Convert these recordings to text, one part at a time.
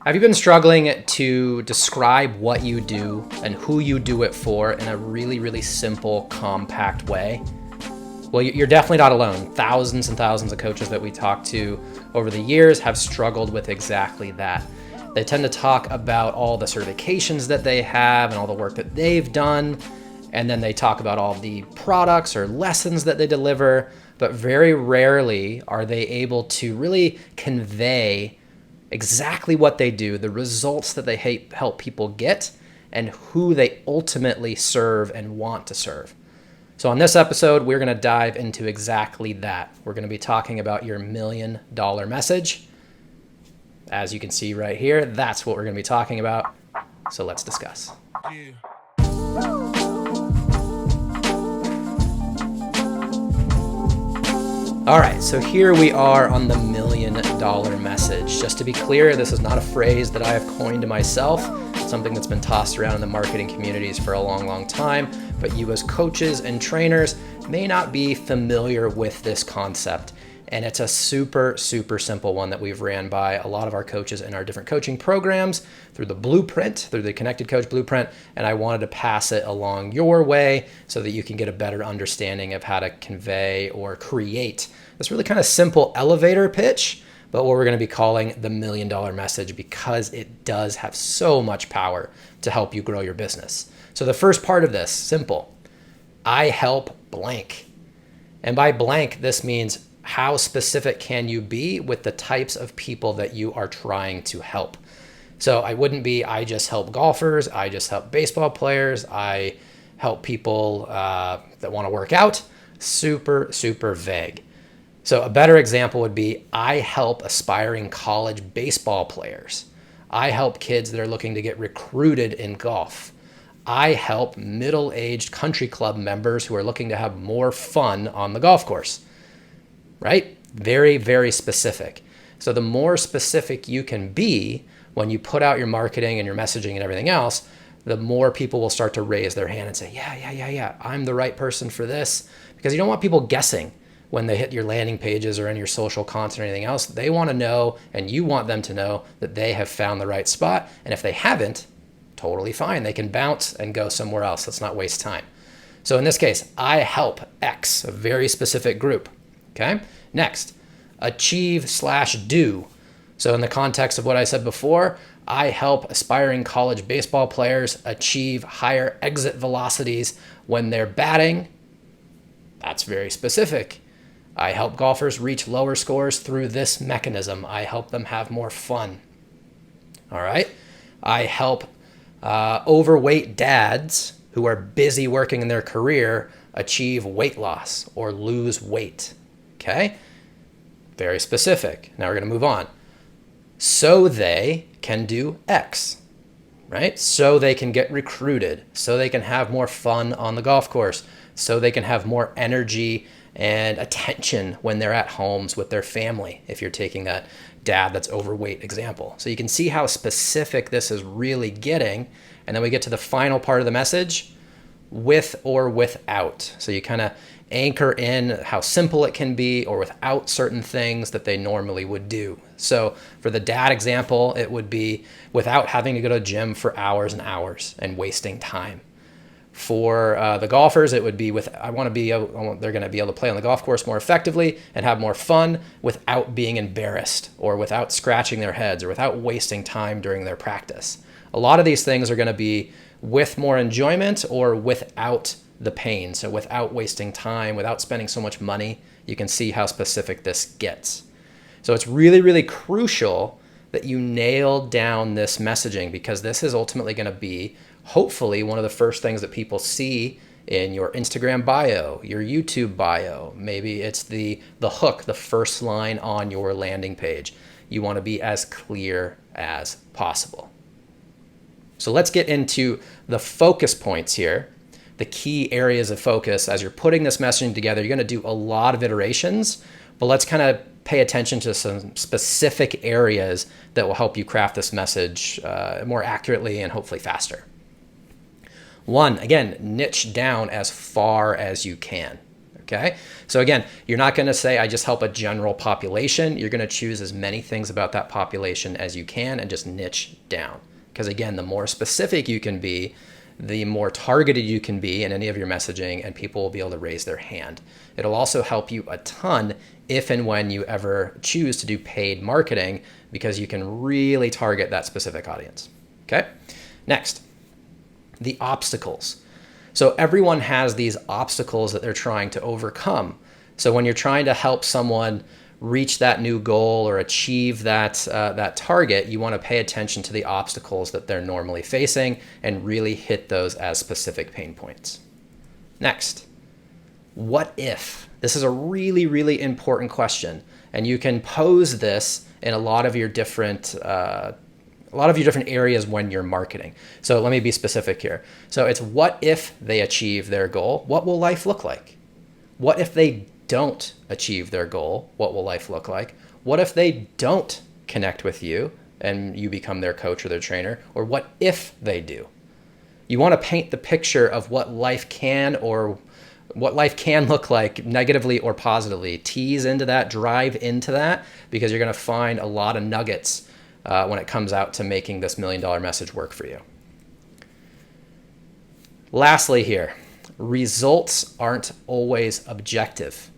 Have you been struggling to describe what you do and who you do it for in a really, really simple, compact way? Well, you're definitely not alone. Thousands and thousands of coaches that we talk to over the years have struggled with exactly that. They tend to talk about all the certifications that they have and all the work that they've done, and then they talk about all the products or lessons that they deliver, but very rarely are they able to really convey exactly what they do, the results that they help people get, and who they ultimately serve and want to serve. So on this episode, we're going to dive into exactly that. We're going to be talking about your $1 million message. As you can see right here, that's what we're going to be talking about. So let's discuss. All right, so here we are on the $1 million message. Just to be clear, this is not a phrase that I have coined myself. It's something that's been tossed around in the marketing communities for a long, long time, but you as coaches and trainers may not be familiar with this concept. And it's a super, super simple one that we've ran by a lot of our coaches in our different coaching programs through the blueprint, through the Connected Coach Blueprint. And I wanted to pass it along your way so that you can get a better understanding of how to convey or create this really kind of simple elevator pitch, but what we're going to be calling the $1 million message, because it does have so much power to help you grow your business. So the first part of this, simple. I help blank. And by blank, this means how specific can you be with the types of people that you are trying to help? So I wouldn't be, I just help golfers, I just help baseball players, I help people that want to work out. Super, super vague. So a better example would be, I help aspiring college baseball players. I help kids that are looking to get recruited in golf. I help middle-aged country club members who are looking to have more fun on the golf course. Right? Very, very specific. So the more specific you can be when you put out your marketing and your messaging and everything else, the more people will start to raise their hand and say, yeah, I'm the right person for this. Because you don't want people guessing when they hit your landing pages or in your social content or anything else. They want to know, and you want them to know, that they have found the right spot. And if they haven't, totally fine. They can bounce and go somewhere else. Let's not waste time. So in this case, I help X, a very specific group. Okay. Next, achieve/do. So in the context of what I said before, I help aspiring college baseball players achieve higher exit velocities when they're batting. That's very specific. I help golfers reach lower scores through this mechanism. I help them have more fun. All right. I help overweight dads who are busy working in their career achieve weight loss or lose weight. Okay. Very specific. Now we're going to move on. So they can do X, right? So they can get recruited, so they can have more fun on the golf course, so they can have more energy and attention when they're at homes with their family, if you're taking that dad that's overweight example. So you can see how specific this is really getting. And then we get to the final part of the message, with or without. So you kind of anchor in how simple it can be or without certain things that they normally would do. So for the dad example, it would be without having to go to the gym for hours and hours and wasting time. For the golfers, it would be they're going to be able to play on the golf course more effectively and have more fun without being embarrassed or without scratching their heads or without wasting time during their practice. A lot of these things are going to be with more enjoyment or without the pain. So without wasting time, without spending so much money. You can see how specific this gets. So it's really, really crucial that you nail down this messaging, because this is ultimately going to be hopefully one of the first things that people see in your Instagram bio, your YouTube bio. Maybe it's the hook, the first line on your landing page. You want to be as clear as possible. So let's get into the focus points here, the key areas of focus. As you're putting this messaging together, you're going to do a lot of iterations, but let's kind of pay attention to some specific areas that will help you craft this message more accurately and hopefully faster. One, again, niche down as far as you can. Okay. So again, you're not going to say, I just help a general population. You're going to choose as many things about that population as you can and just niche down. Because again, the more specific you can be, the more targeted you can be in any of your messaging, and people will be able to raise their hand. It'll also help you a ton if and when you ever choose to do paid marketing, because you can really target that specific audience. Okay. Next, the obstacles. So everyone has these obstacles that they're trying to overcome. So when you're trying to help someone reach that new goal or achieve that target, you want to pay attention to the obstacles that they're normally facing and really hit those as specific pain points. Next, what if? This is a really, really important question, and you can pose this in a lot of your different areas when you're marketing. So let me be specific here. So it's, what if they achieve their goal? What will life look like? What if they don't achieve their goal? What will life look like? What if they don't connect with you and you become their coach or their trainer? Or what if they do? You want to paint the picture of what life can look like, negatively or positively. Tease into that, drive into that, because you're going to find a lot of nuggets when it comes out to making this $1 million message work for you. Lastly here, results aren't always objective.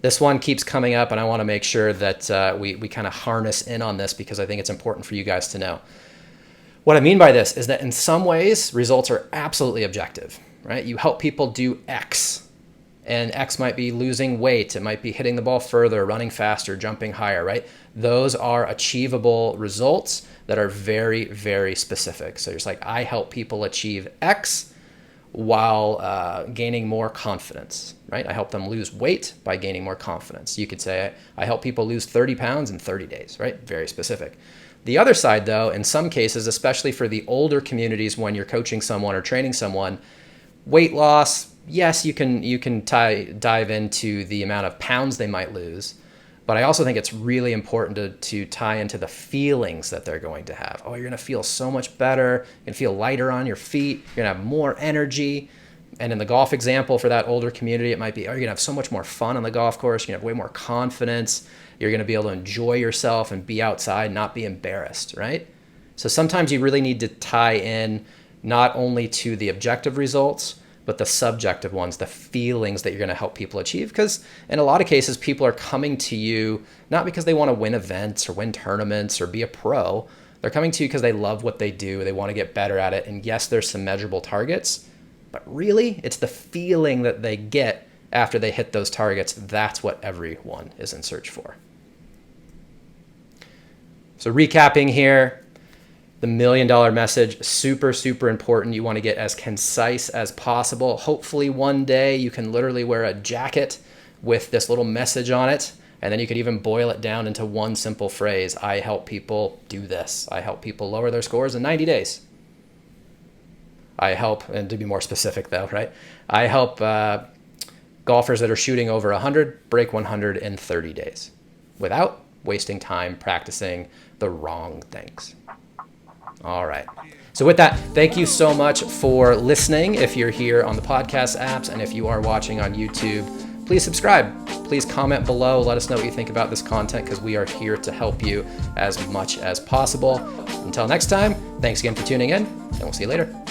This one keeps coming up, and I want to make sure that we kind of harness in on this, because I think it's important for you guys to know. What I mean by this is that in some ways, results are absolutely objective, right? You help people do X, and X might be losing weight. It might be hitting the ball further, running faster, jumping higher, right? Those are achievable results that are very, very specific. So you're just like, I help people achieve X while gaining more confidence, right? I help them lose weight by gaining more confidence. You could say, I help people lose 30 pounds in 30 days, right? Very specific. The other side, though, in some cases, especially for the older communities, when you're coaching someone or training someone, weight loss, yes, you can dive into the amount of pounds they might lose, but I also think it's really important to tie into the feelings that they're going to have. Oh, you're going to feel so much better. You're going to feel lighter on your feet. You're going to have more energy. And in the golf example for that older community, it might be, oh, you're going to have so much more fun on the golf course. You're going to have way more confidence. You're going to be able to enjoy yourself and be outside, not be embarrassed, right? So sometimes you really need to tie in not only to the objective results, but the subjective ones, the feelings that you're going to help people achieve. Because in a lot of cases, people are coming to you not because they want to win events or win tournaments or be a pro. They're coming to you because they love what they do. They want to get better at it. And yes, there's some measurable targets, but really it's the feeling that they get after they hit those targets. That's what everyone is in search for. So recapping here, the $1 million message, super, super important. You want to get as concise as possible. Hopefully one day you can literally wear a jacket with this little message on it, and then you could even boil it down into one simple phrase. I help people do this. I help people lower their scores in 90 days. I help, and to be more specific though, right? I help golfers that are shooting over 100 break 100 in 30 days without wasting time practicing the wrong things. All right. So with that, thank you so much for listening. If you're here on the podcast apps, and if you are watching on YouTube, please subscribe. Please comment below. Let us know what you think about this content, because we are here to help you as much as possible. Until next time, thanks again for tuning in, and we'll see you later.